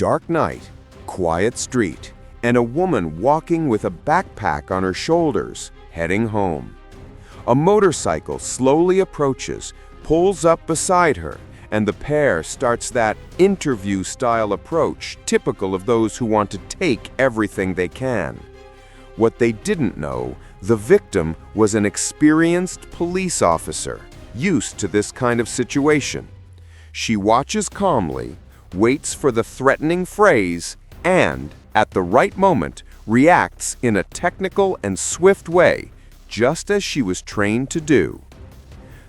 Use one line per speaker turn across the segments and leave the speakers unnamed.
Dark night, quiet street, and a woman walking with a backpack on her shoulders, heading home. A motorcycle slowly approaches, pulls up beside her, and the pair starts that interview-style approach typical of those who want to take everything they can. What they didn't know, the victim was an experienced police officer, used to this kind of situation. She watches calmly, waits for the threatening phrase, and, at the right moment, reacts in a technical and swift way, just as she was trained to do.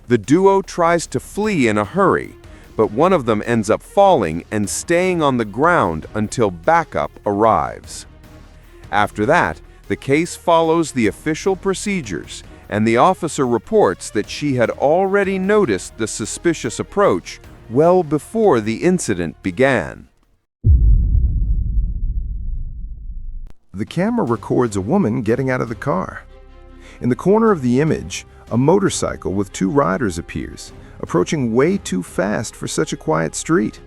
The duo tries to flee in a hurry, but one of them ends up falling and staying on the ground until backup arrives. After that, the case follows the official procedures, and the officer reports that she had already noticed the suspicious approach well before the incident began.
The camera records a woman getting out of the car. In the corner of the image, a motorcycle with two riders appears, approaching way too fast for such a quiet street.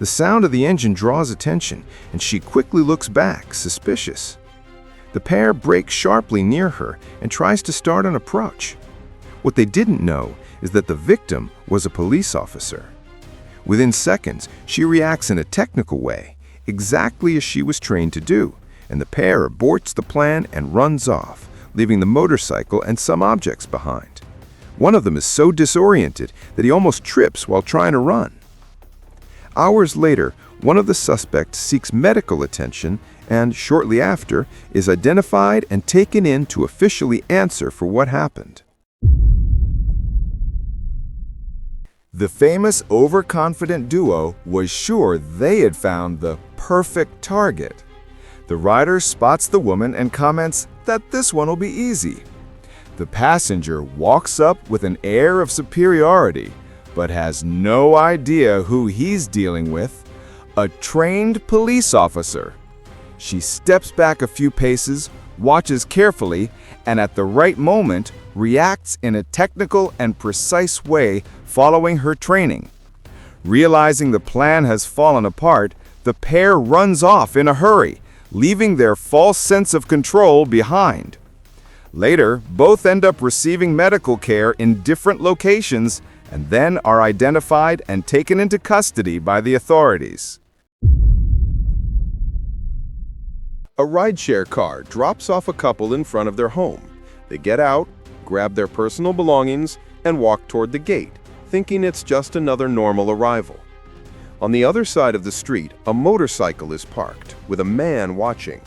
The sound of the engine draws attention, and she quickly looks back, suspicious. The pair brakes sharply near her and tries to start an approach. What they didn't know is that the victim was a police officer. Within seconds, she reacts in a technical way, exactly as she was trained to do, and the pair aborts the plan and runs off, leaving the motorcycle and some objects behind. One of them is so disoriented that he almost trips while trying to run. Hours later, one of the suspects seeks medical attention and, shortly after, is identified and taken in to officially answer for what happened.
The famous overconfident duo was sure they had found the perfect target. The rider spots the woman and comments that this one will be easy. The passenger walks up with an air of superiority, but has no idea who he's dealing with, a trained police officer. She steps back a few paces, watches carefully, and at the right moment reacts in a technical and precise way following her training. Realizing the plan has fallen apart, the pair runs off in a hurry, leaving their false sense of control behind. Later, both end up receiving medical care in different locations and then are identified and taken into custody by the authorities.
A rideshare car drops off a couple in front of their home. They get out, grab their personal belongings, and walk toward the gate, thinking it's just another normal arrival. On the other side of the street, a motorcycle is parked, with a man watching.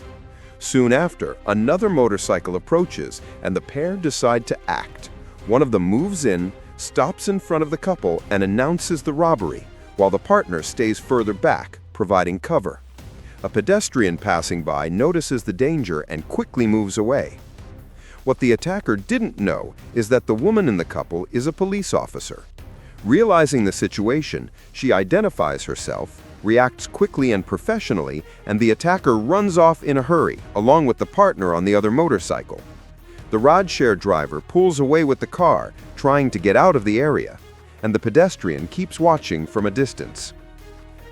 Soon after, another motorcycle approaches, and the pair decide to act. One of them moves in, stops in front of the couple, and announces the robbery, while the partner stays further back, providing cover. A pedestrian passing by notices the danger and quickly moves away. What the attacker didn't know is that the woman in the couple is a police officer. Realizing the situation, she identifies herself, reacts quickly and professionally, and the attacker runs off in a hurry, along with the partner on the other motorcycle. The rideshare driver pulls away with the car, trying to get out of the area, and the pedestrian keeps watching from a distance.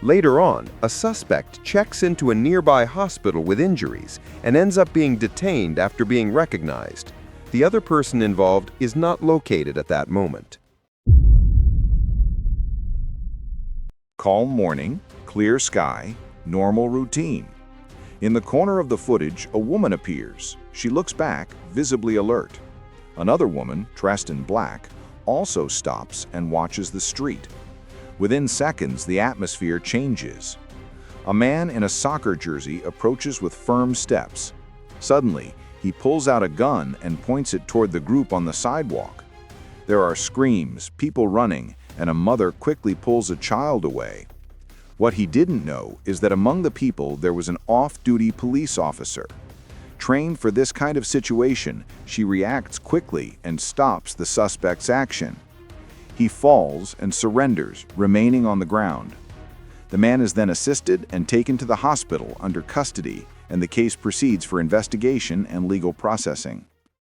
Later on, a suspect checks into a nearby hospital with injuries and ends up being detained after being recognized. The other person involved is not located at that moment.
Calm morning, clear sky, normal routine. In the corner of the footage, a woman appears. She looks back, visibly alert. Another woman, dressed in black, also stops and watches the street. Within seconds, the atmosphere changes. A man in a soccer jersey approaches with firm steps. Suddenly, he pulls out a gun and points it toward the group on the sidewalk. There are screams, people running, and a mother quickly pulls a child away. What he didn't know is that among the people there was an off-duty police officer. Trained for this kind of situation, she reacts quickly and stops the suspect's action. He falls and surrenders, remaining on the ground. The man is then assisted and taken to the hospital under custody, and the case proceeds for investigation and legal processing.